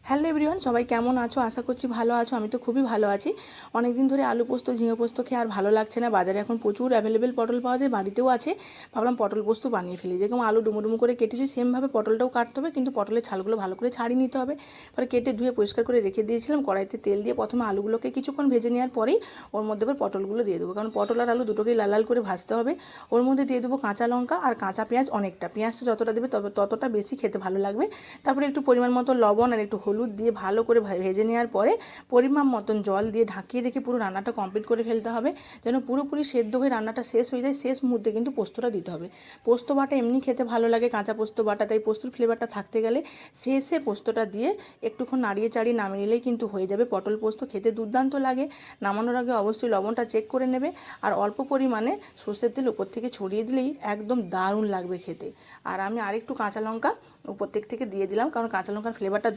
Hello everyone, সবাই কেমন আছো? আশা করছি ভালো আছো। আমি তো খুবই ভালো আছি। অনেক দিন ধরে আলু পোস্ত ঝিঙে পোস্ত খেয়ে আর ভালো লাগছে না। বাজারে এখন প্রচুর অ্যাভেলেবেল পটল পাওয়া যায়, বাড়িতেও আছে। ভাবলাম পটল পোস্ত বানিয়ে ফেলি। যেরকম আলু ডুমো ডুমো করে কেটেছি সেমভাবে পটলটাও কাটতে হবে, কিন্তু পটলের ছালগুলো ভালো করে ছাড়িয়ে নিতে হবে। পরে কেটে ধুয়ে পরিষ্কার করে রেখে দিয়েছিলাম। কড়াইতে তেল দিয়ে প্রথমে আলুগুলোকে কিছুক্ষণ ভেজে নেওয়ার পরেই ওর মধ্যে এবার পটলগুলো দিয়ে দেবো, কারণ পটল আর আলু দুটোকেই লাল লাল করে ভাজতে হবে। ওর মধ্যে দিয়ে দেবো কাঁচা লঙ্কা আর কাঁচা পেঁয়াজ অনেকটা। পেঁয়াজটা যতটা দেবে ততটা বেশি খেতে ভালো লাগবে। তারপরে একটু পরিমাণ মতো লবণ আর একটু হলুদ দিয়ে ভালো করে ভেজে নেওয়ার পরে পরিমাণ মতন জল দিয়ে ঢাকিয়ে রেখে পুরো রান্নাটা কমপ্লিট করে ফেলতে হবে, যেন পুরোপুরি সেদ্ধ হয়ে রান্নাটা শেষ হয়ে যায়। শেষ মুহূর্তে কিন্তু পোস্তটা দিতে হবে। পোস্ত বাটা এমনি খেতে ভালো লাগে, কাঁচা পোস্ত বাটা, তাই পোস্তর ফ্লেভারটা থাকতে গেলে শেষে পোস্তটা দিয়ে একটুক্ষণ নাড়িয়ে চাড়িয়ে নামিয়ে নিলেই কিন্তু হয়ে যাবে পটল পোস্ত। খেতে দুর্দান্ত লাগে। নামানোর আগে অবশ্যই লবণটা চেক করে নেবে, আর অল্প পরিমাণে সর্ষের তেল উপর থেকে ছড়িয়ে দিলেই একদম দারুণ লাগবে খেতে। আর আমি আরেকটু কাঁচা লঙ্কা উপর থেকে দিয়ে দিলাম, কারণ কাঁচা লঙ্কার ফ্লেভারটা